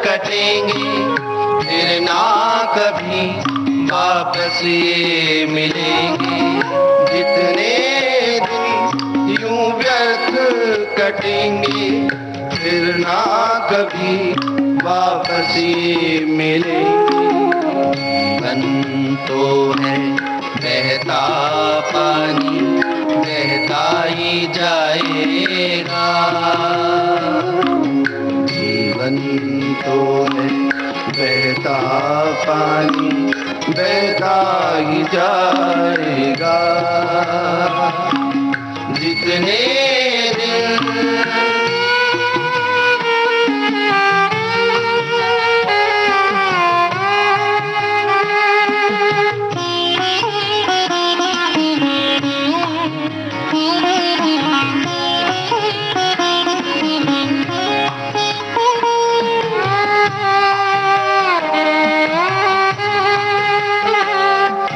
कटेंगे फिर ना कभी वापस ये मिलेंगे। जितने दिन यूं व्यर्थ कटेंगे फिर ना कभी वापस ये मिलेंगे। बन तो है बहता पानी बहता ही जाएगा। जीवन तो है बहता पानी, बहता ही जाएगा। जितने दिन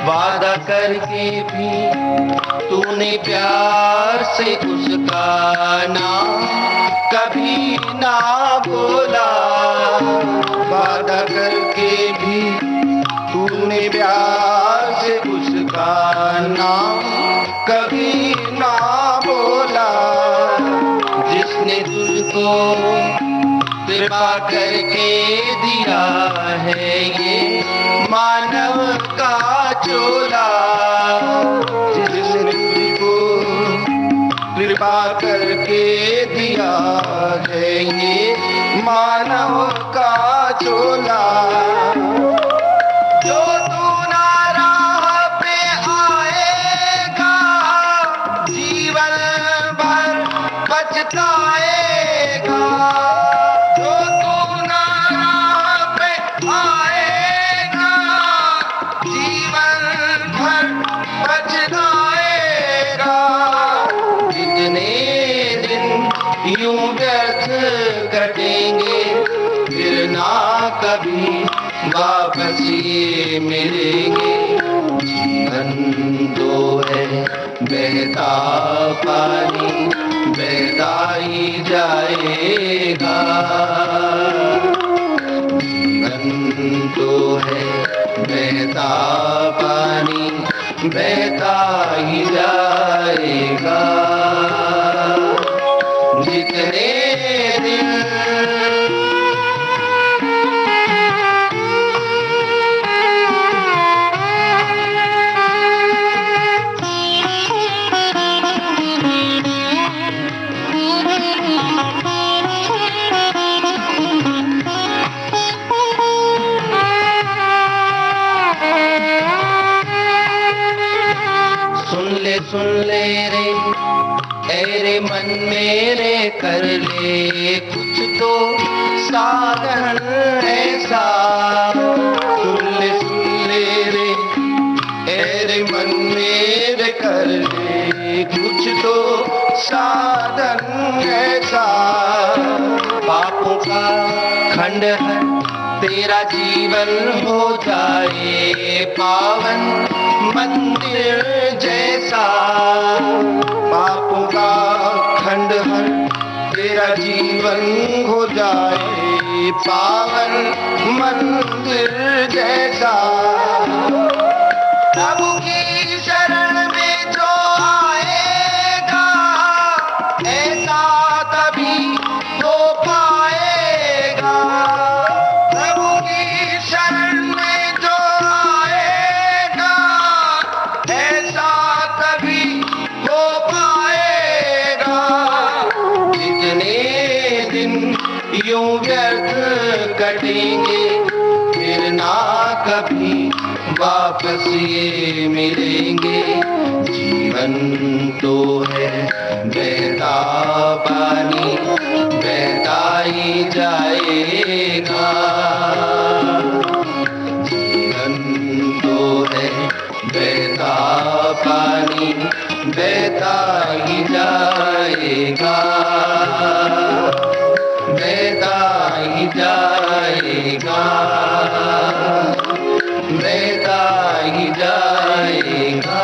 वादा करके भी तूने प्यार से उसका नाम कभी ना बोला। वादा करके भी तूने प्यार से उसका नाम कभी ना बोला। जिसने तुझको कृपा करके दिया है ये मानव का चोला। जिसने तुझको कृपा करके दिया है ये मानव का चोला। जो तू ना राह पे आएगा जीवन भर पछताएगा। जो तू ना राह पे आएगा जीवन भर पछताएगा। जितने दिन यूं व्यर्थ कटेंगे फिर ना कभी वापस ये मिलेंगे। जीवन तो है बहता पानी, बहता ही जाएगा। जीवन तो है बहता पानी, बहता ही जाएगा। जितने दिन सुन ले रे तेरे मन मेरे, कर ले कुछ तो साधन ऐसा। सुन ले रे तेरे मन मेरे, कर ले कुछ तो साधन ऐसा। पापों का खंडहर तेरा जीवन हो जाए पावन मंदिर जैसा। पापों का खंडहर तेरा जीवन हो जाए पावन मंदिर जैसा। प्रभु की शरण में जो आएगा ऐसा तभी तो पाएगा। प्रभु की शरण में जो आएगा ऐसा तभी तो पाएगा। जितने दिन यूं व्यर्थ कटेंगे फिर ना कभी वापस ये मिलेंगे। जीवन तो है बहता पानी, बहता ही जाएगा। जीवन तो है बहता पानी, बहता ही जाएगा। बहता ही जाएगा, बहता ही जाएगा।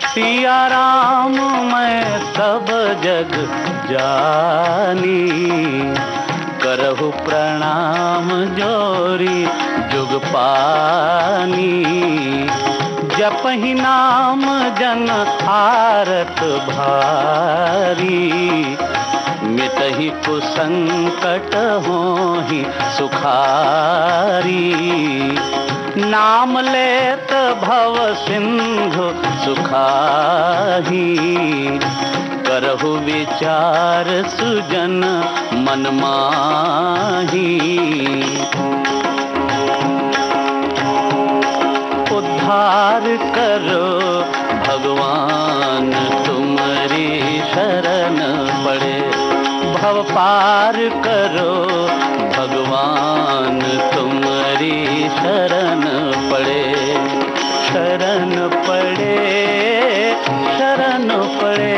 सिया राम मैं सब जग जानी, करहु प्रणाम जोरी जुग पानी। जपहि नाम जन आरत भारी, मिटहि कुसंकट होहि सुखारी। नाम लेत भव सिंधु सुखाही, करहु विचार सुजन मन माही। उद्धार करो भगवान तुम्हारी शरण पड़े, भव पार करो भगवान तुम्हारी शरण पड़े। शरण पड़े, शरण पड़े,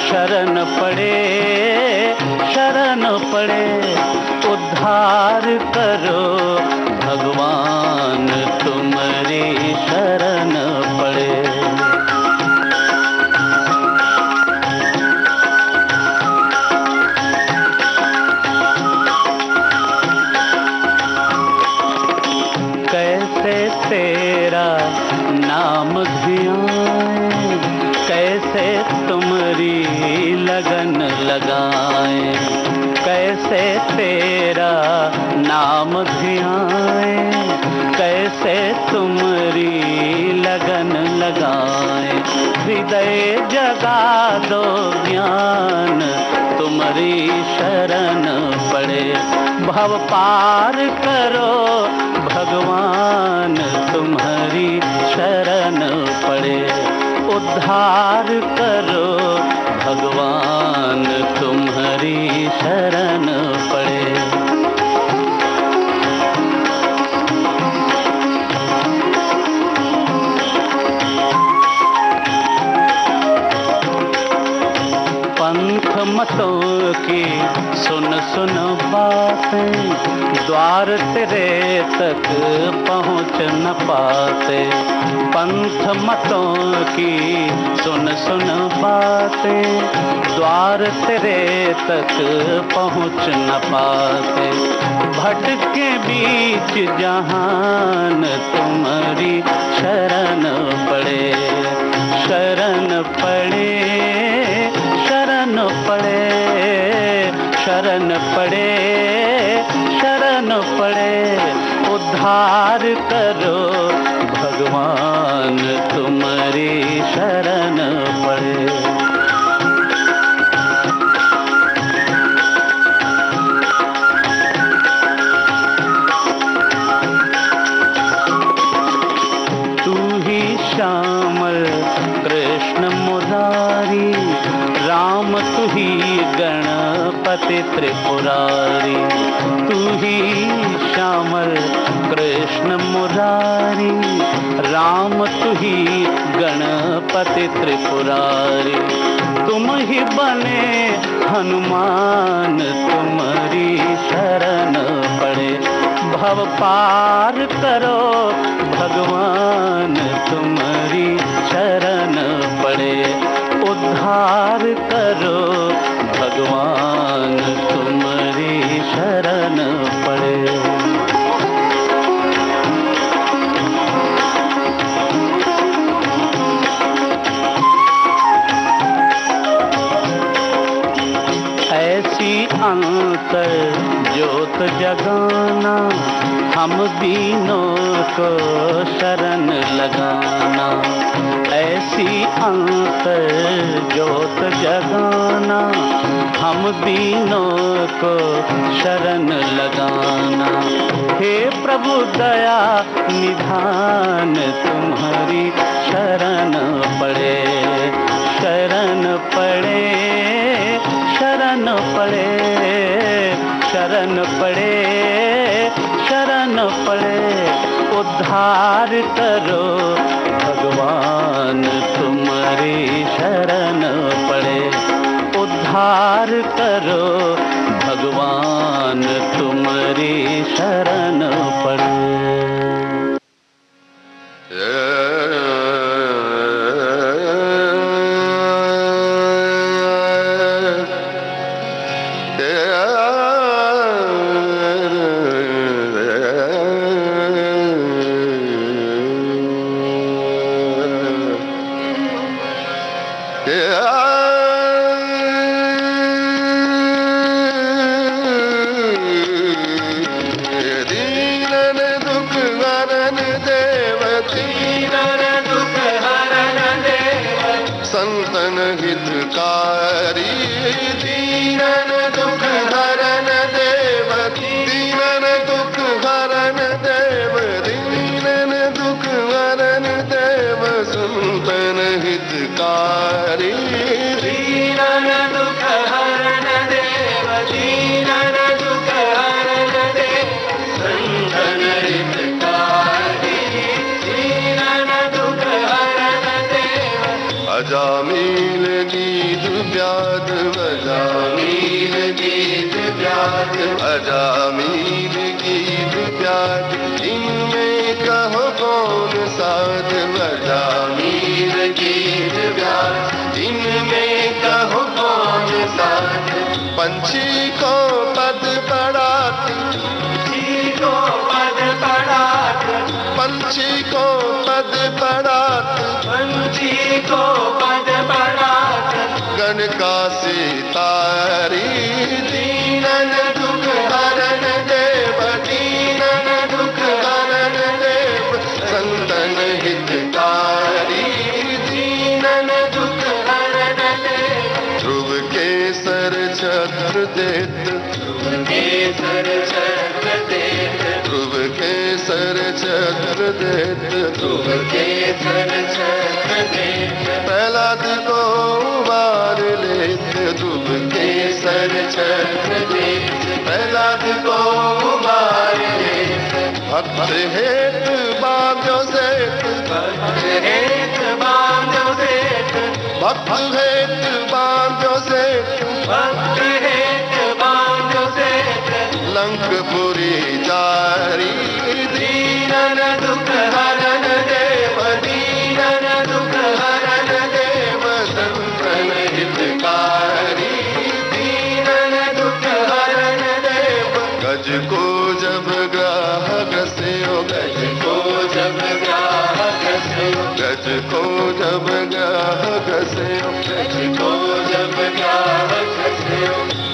शरण पड़े, शरण पड़े। उद्धार करो भगवान तुम्हारी शरण पड़े। कैसे तेरा नाम धियाएं, कैसे तुम्हारी लगन लगाएं। कैसे तेरा नाम धियाएं, कैसे तुम्हारी लगन लगाएं। हृदय जगा दो ज्ञान तुम्हारी शरण पड़े, भव पार करो भगवान तुम्हारी शरण पड़े। उद्धार करो भगवान तुम्हारी शरण पड़े। पंथ मतों की सुन सुन बातें, द्वार तेरे तक पहुँच न पाते। पंथ मतों की सुन सुन बातें, द्वार तेरे तक पहुँच न पाते। भटके बीच जहान तुम्हारी शरण पड़े, शरण पड़े, शरण पड़े, शरण पड़े, शरण पड़े। उद्धार करो भगवान तुम्हारी शरण पड़े। श्यामल कृष्ण मुरारी, राम तू ही गणपति त्रिपुरारी। तू ही श्यामल कृष्ण मुरारी, राम तू ही गणपति त्रिपुरारी। तुम ही बने हनुमान तुम्हारी शरण पड़े, भव पार करो भगवान तुम्हारी शरण पड़े। उद्धार करो भगवान तुम्हारी शरण पड़े। ऐसी अंतर ज्योत जगाना, हम दीनों को शरण लगाना। ऐसी अंतर ज्योत जगाना, हम दीनों को शरण लगाना। हे प्रभु दया निधान तुम्हारी शरण पड़े, शरण पड़े, शरण पड़े, शरण पड़े, शरण पड़े। उद्धार करो भगवान तुम्हारी शरण पड़े। उद्धार करो भगवान तुम्हारी शरण पड़े। दीनन दुख हरन देव, दीनन दुख हरन देव, संतन हितकारी। दीनन दुख हरन देव, दीनन दुख हरन देव, दीनन दुख हरन देव, संतन हितकारी। दीनन दुख हरन देव, दीनन दुख हरन देव, संतन हितकारी। दीनन दुख हरन देव। अजामिल गीत व्याध, अजामिल गीत व्याध, अजामिल गीत व्याध, इनमें कहो कौन साध। अजामिल गीत व्याध, इनमें कहो कौन साध। पंछी को पद पड़ात, पंछी को पद पड़ात, पंछी को पद पड़ात, पंछी को पद पड़ात, गण का सितारी। दीनन दुख हरन देव, दीनन दुख हरन देव, संतन हितकारी। दीनन दुख हरन देव। ध्रुव के सर छत्र देत, ध्रुव के सर छत्र देत, ध्रुव के सर छत्र देत, ध्रुव के सर छत्र देत, प्रहलाद को उबार लेत। ध्रुव के सर छत्र देत, प्रहलाद को उबार लेत। भक्त हेत बांध्यो सेत, भक्त हेत बांध्यो सेत, भक्त हेत बांध्यो सेत, भक्त हेत बांध्यो सेत, लंकपुरी जारी। दीनन दुख हरन देव, दीनन दुख हरन देव, संतन हितकारी। दीनन दुख हरन देव। गज को जब ग्राहक से, गज को जब ग्राहक से, गज को जब ग्राहक से, गज को जब ग्राहक से,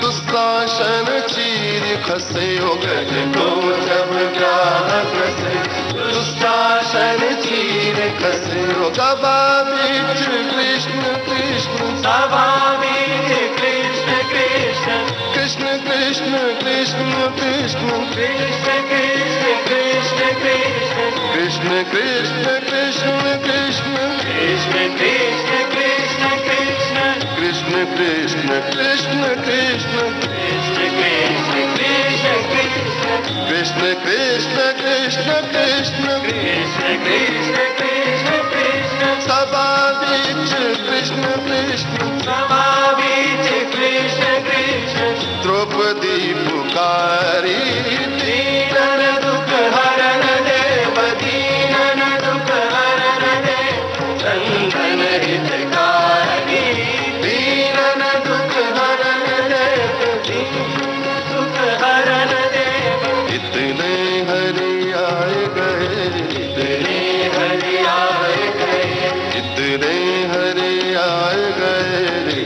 दुस्शासन चीर खसे। गज को जब ग्राहक से, दुस्शासन चीर खसे। सभा बीच कृष्ण कृष्ण, सभा बीच कृष्ण कृष्ण, कृष्ण कृष्ण कृष्ण कृष्ण, कृष्ण कृष्ण कृष्ण कृष्ण, कृष्ण कृष्ण कृष्ण कृष्ण, कृष्ण कृष्ण कृष्ण कृष्ण, कृष्ण कृष्ण कृष्ण कृष्ण, कृष्ण कृष्ण कृष्ण कृष्ण, कृष्ण कृष्ण कृष्ण कृष्ण, कृष्ण कृष्ण कृष्ण कृष्ण। सभा बीच कृष्ण कृष्ण, सभा बीच कृष्ण कृष्ण, द्रौपदी पुकारी। दीनन दुख हरन देव, दीनन दुख हरन देव, संतन हितकारी। दीनन दुख हरन देव, दीनन दुख हरन देव। इतने हरि आए गए, इतने हरि आए गए, इतने हरि आए गए,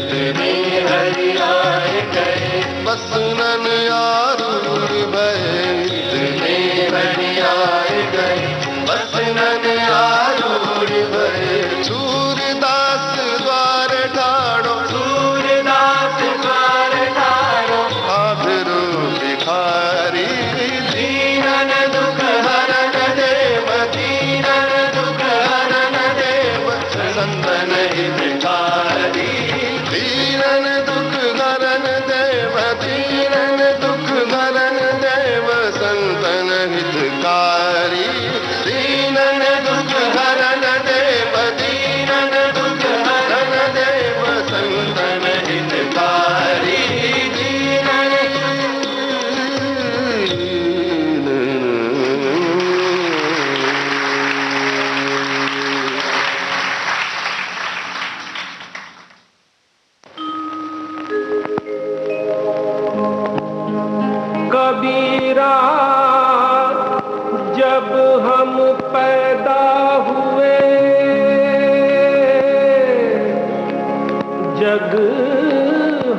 जग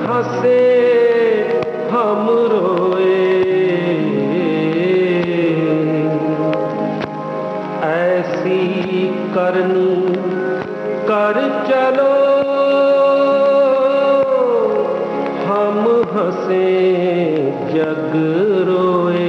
हंसे हम रोए, ऐसी करनी कर चलो हम हंसे जग रोए।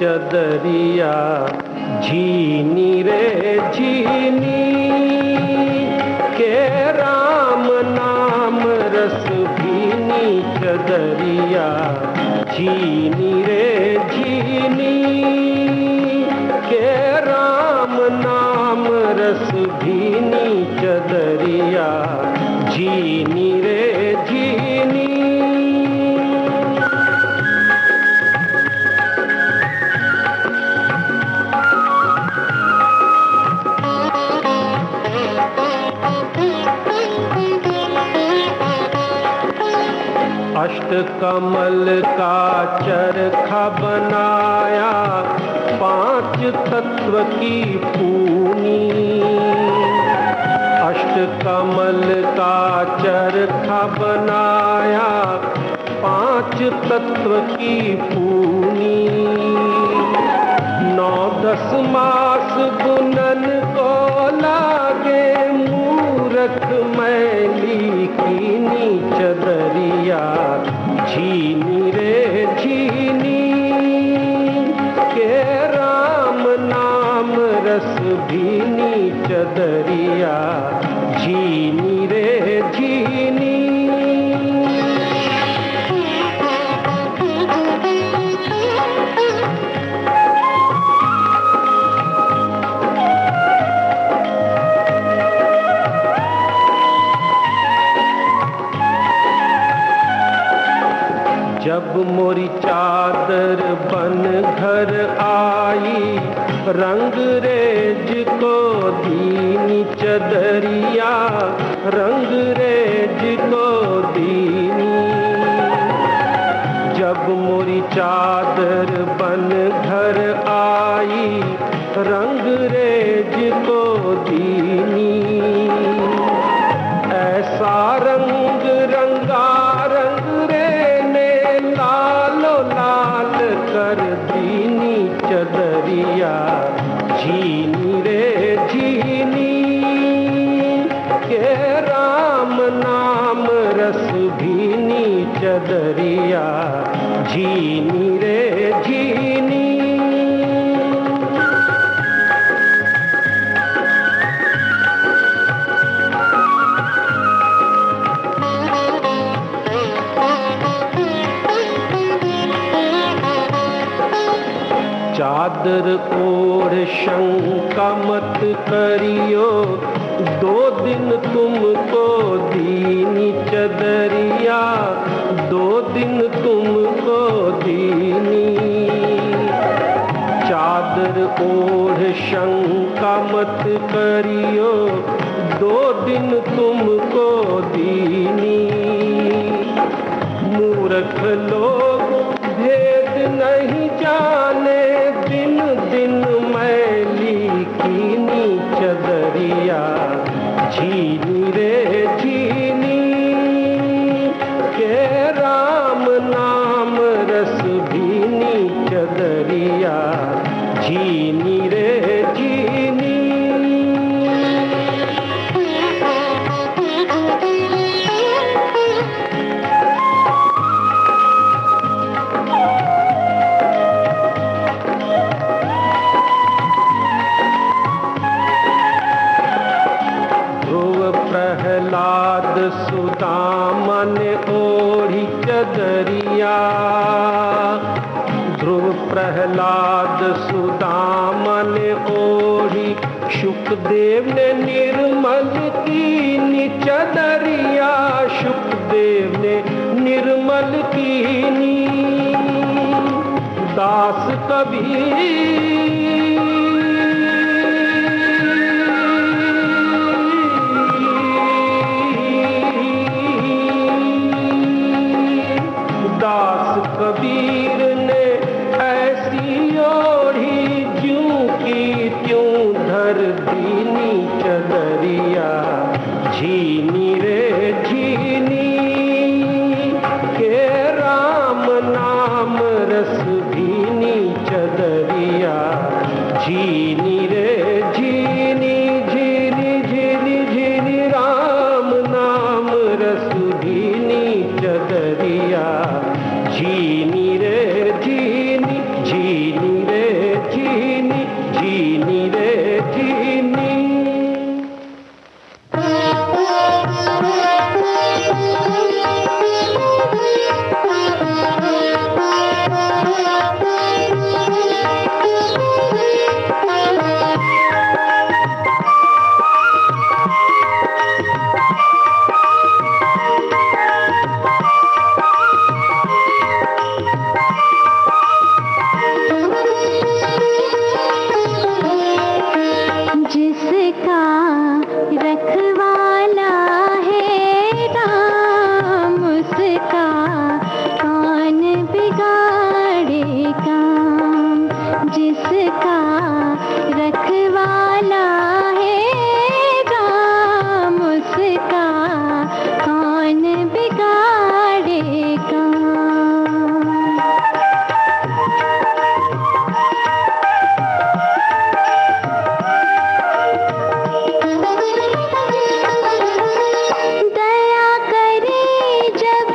चदरिया झीनी रे झीनी के राम नाम रस भीनी। चदरिया झीनी रे झीनी के राम नाम रस भीनी। चदरिया झीनी रे झीनी। अष्ट कमल का चरखा बनाया, पांच तत्व की पूनी। अष्ट कमल का चरखा बनाया, पांच तत्व की पूनी। 9-10 मास गुनन को लागे, मूरख मैली कीनी। चदरिया झीनी रे झीनी के राम नाम रस भीनी। चदरिया झीनी रे झीनी। जब मोरी चादर बन घर आई, रंग रेज को दीनी। चदरिया रंग रेज को दीनी। जब मोरी चादर बन घर आई, रंग रेज को दीनी। ऐसा रंग रंगा रंग लालो लाल कर दीनी। चदरिया झीनी रे झीनी के राम नाम रस भीनी। चदरिया झीनी रे झीनी। चादर ओढ़ शंका मत करियो, 2 दिन तुमको दीनी। चदरिया 2 दिन तुमको दीनी। चादर ओढ़ शंका मत करियो, 2 दिन तुमको दीनी। मूर्ख लोग भेद नहीं जाने, दिन दिन मैली कीनी। चदरिया झीनी रे झीनी के राम नाम रस भीनी। चदरिया झीनी रे झीनी। प्रहलाद सुदामा ने ओढ़ी चदरिया। ध्रुव प्रहलाद सुदामा ने ओढ़ी, शुकदेव ने निर्मल कीनी। चदरिया शुकदेव ने निर्मल कीनी। दास कबीर भीनी चदरिया झीनी रे झीनी के राम नाम रस भीनी चदरिया झीनी रे झीनी झीनी झीनी झीनी राम नाम रस भीनी चदरिया झीनी रे झीनी झीनी रे झीनी झीनी रे झीनी। जिसका रखवाला है राम उसका कौन बिगाड़े काम। जिसका रखवाला है राम उसका कौन बिगाड़े काम। दया करे जब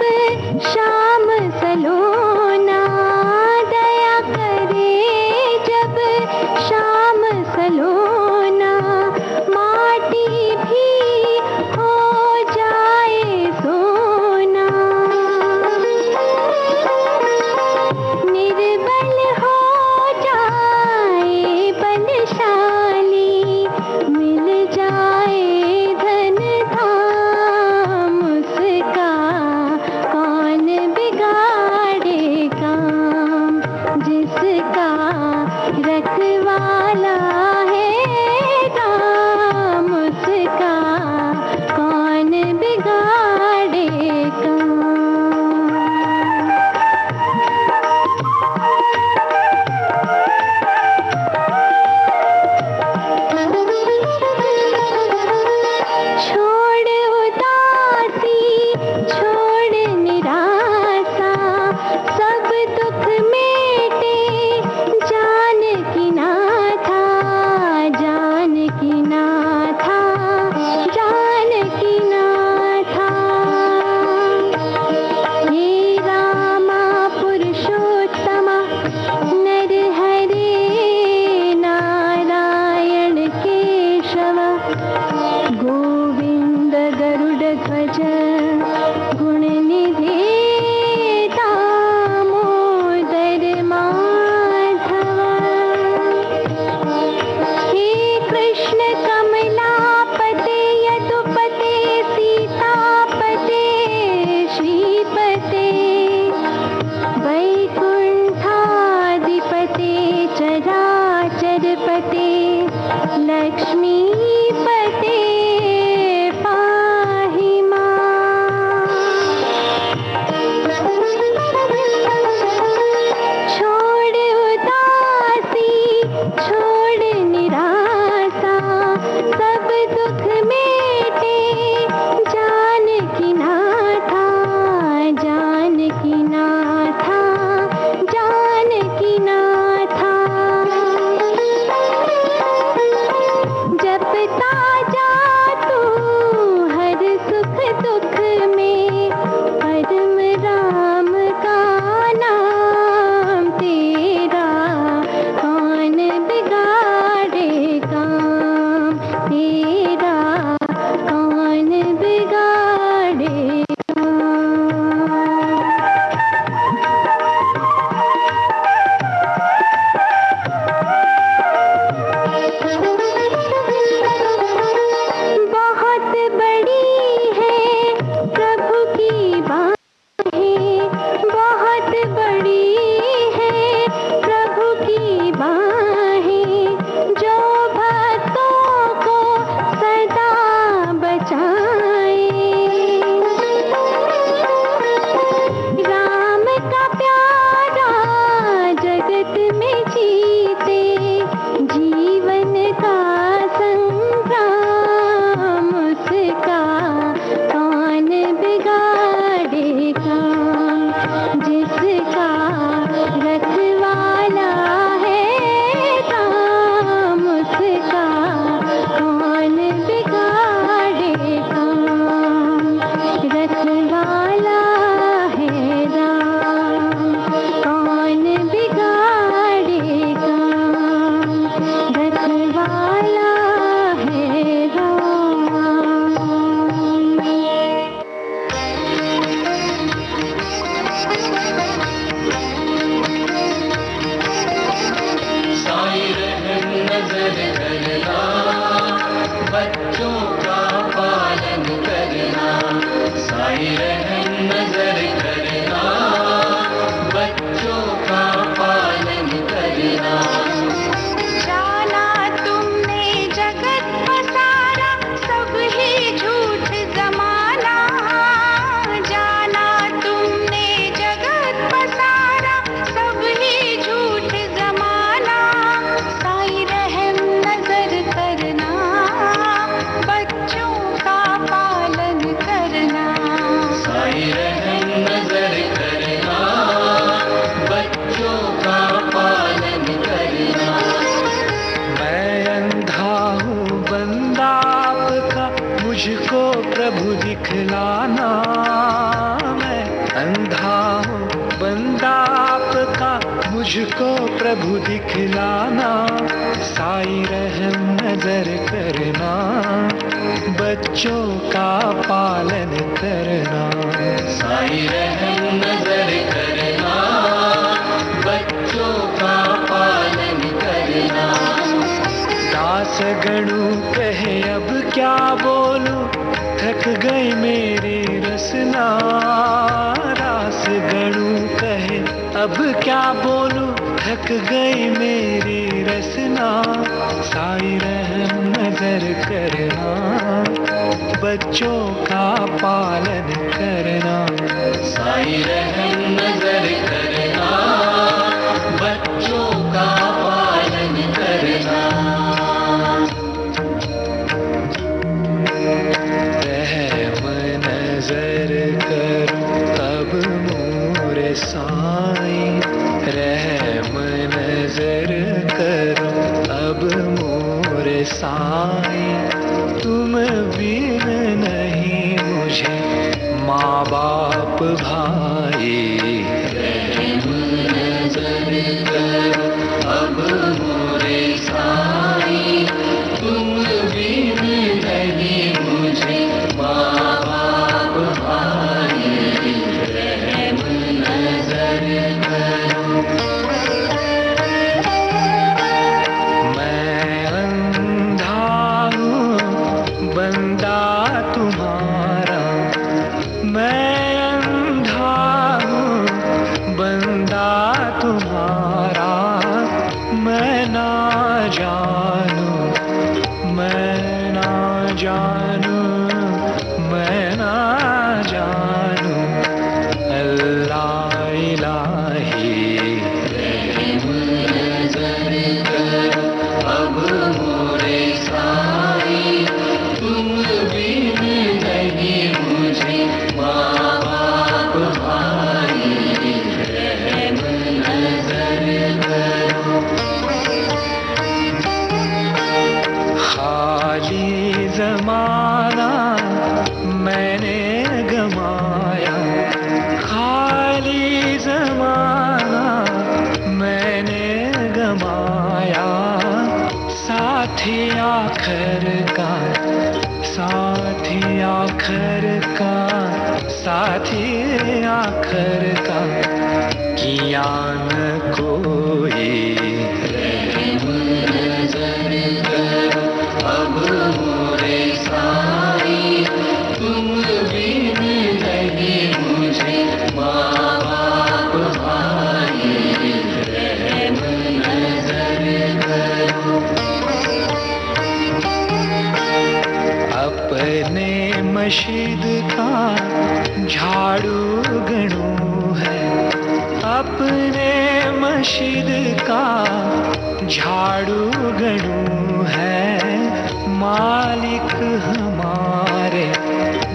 शाम सलोना, दया करे जब शाम सलोना, माटी भी हो जाए सोना। निर्बल हो जाए बलशाली, मिल जाए धन धाम उसका कौन बिगाड़े काम। जिसका रखवाला है राम उसका कौन बिगाड़े काम। छोड़ उदासी छोड़ निराशा, सब दुख मेटे जान की नाथा, जान की नाथा, जान की नाथा। हे रामा पुरुषोत्तमा नर हरे नारायण केशव, गोविंद गरुड़ ध्वज गुणनिधे दामोदर माधव। हे कृष्ण कमलापते यदुपते सीतापते श्रीपते, वैकुंठाधिपते चराचरपते लक्ष्मीपते पाहि मां। छोड़ उदासी छोड़ निराशा, सब दुख मेटे जान की नाथा, जान की नाथा, जान की नाथा। जपता जा तू हर सुख दुख में, परम राम का नाम तेरा कौन बिगाड़े काम। तेरा कौन बिगाड़े काम। मुझको प्रभु दिखलाना, मैं अंधा हूँ बंदा आपका, मुझको प्रभु दिखलाना। साईं रहम नजर करना, बच्चों का पालन करना। साईं रहम नजर करना, बच्चों का पालन करना। दास गणु कहे अब क्या बोलूं, थक गई मेरी रसना। दास गणु कहे अब क्या बोलूं, थक गई मेरी रसना। साईं रहम नजर करना, बच्चों का पालन करना। साईं रहम नजर करना, बच्चों का पालन करना। रहम नजर करो अब मोरे साईं, रहम नजर करो अब मोरे साईं। तुम बिन नहीं मुझे माँ बाप भाई, रहम नजर करो अब मोरे साईं। तुम बिन नहीं मुझे माँ बाप भाई, रहम नजर करो। मैं अंधा हूँ बंदा तुम्हारा, मैं अंधा हूँ बंदा तुम्हारा। मैं ना जानू, मैं ना जानू, मैं ना जानू अल्लाह इलाही। रहम नजर करो अब मोरे साईं। तुम बिन नहीं मुझे माँ बाप भाई, रहम नजर करो। खाली जमाना मैंने गमाया, खाली जमाना मैंने गमाया। साथी आखिर का, साथी आखिर का, साथी आखिर का किया न कोई। रहम नजर करो अब मोरे साईं। तुम बिन नहीं मुझे माँ बाप भाई, रहम नजर करो। अपने मशीद का झाड़ू गणू है, अपने मशीद का झाड़ू गणू है। मालिक हमारे,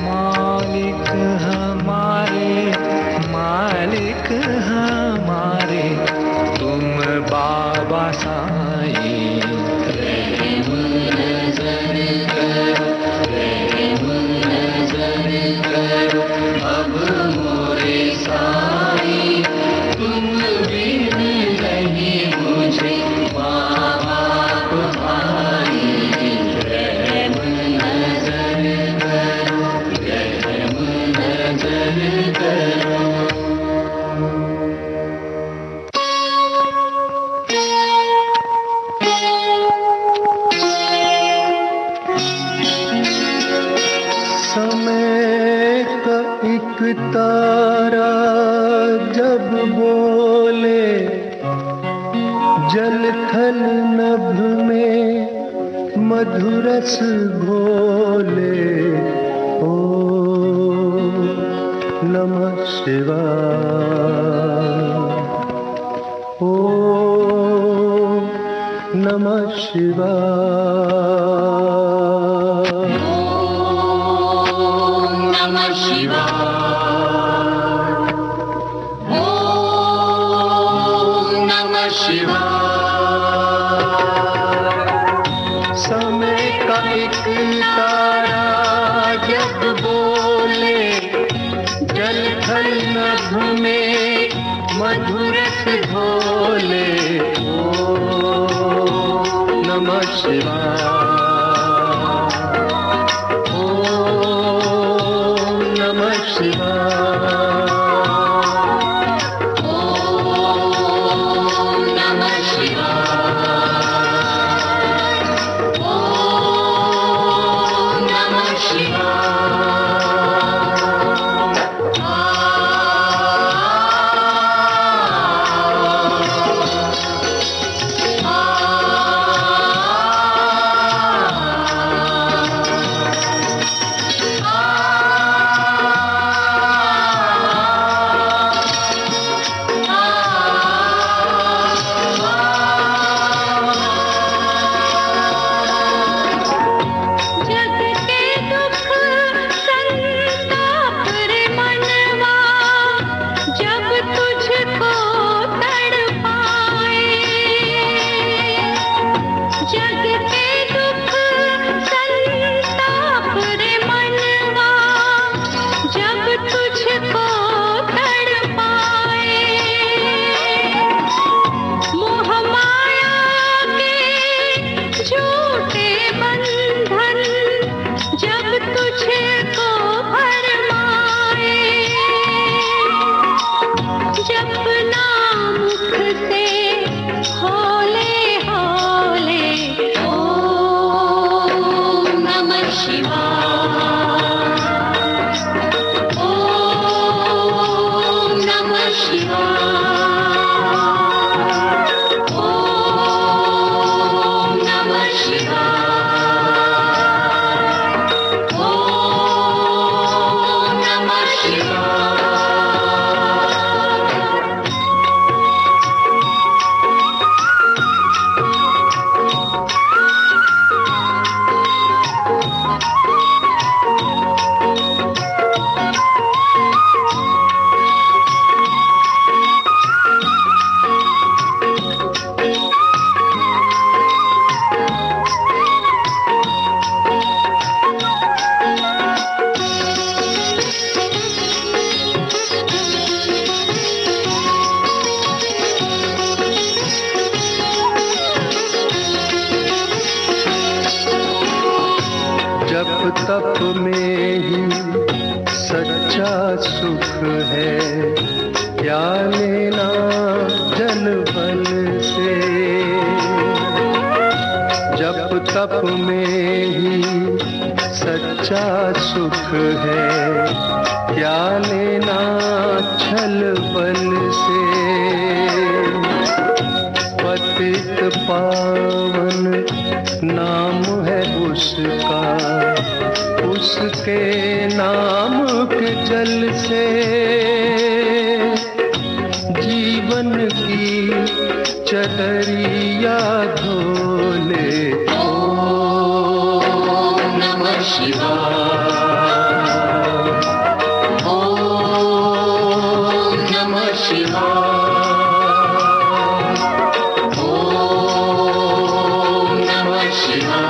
मालिक हमारे, मालिक हमारे तुम बाबा साईं। रहम नजर करो, रहम नजर करो अब मोरे साईं। तुम बिन नहीं मुझे माँ बाप भाई, रहम नजर करो, रहम नजर करो। समय का एक तारा जब बोले, जल थल नभ में मधुरस घोले। ओ नमः शिवाय, ओ नमः शिवाय। नमः शिवाय, नमः शिवाय। समय का एक तारा शिवाय। ओम नमः शिवाय। ओम नमः शिवाय। ओम नमः तप में ही सच्चा सुख है, क्या लेना जन बन से। जप तप में ही सच्चा सुख है, क्या लेना छल बल से। पतित पावन नाम है उसका, उसके नाम के जल से जीवन की चदरिया धोले। ओम नमः शिवाय। ओम नमः शिवाय। ओम नमः शिवाय।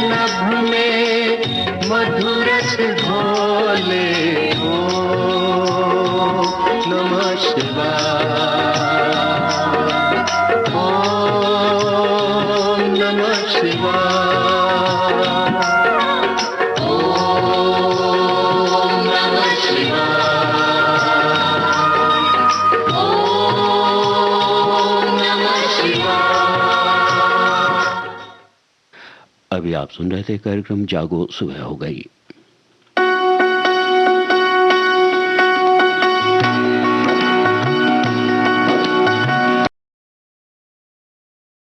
नभ में मधुरस घोले। ओम नमः शिवाय, ओम नमः शिवाय, ओम नमः शिवाय, ओम नमः शिवाय। अभी आप सुन रहे थे कार्यक्रम जागो सुबह हो गई।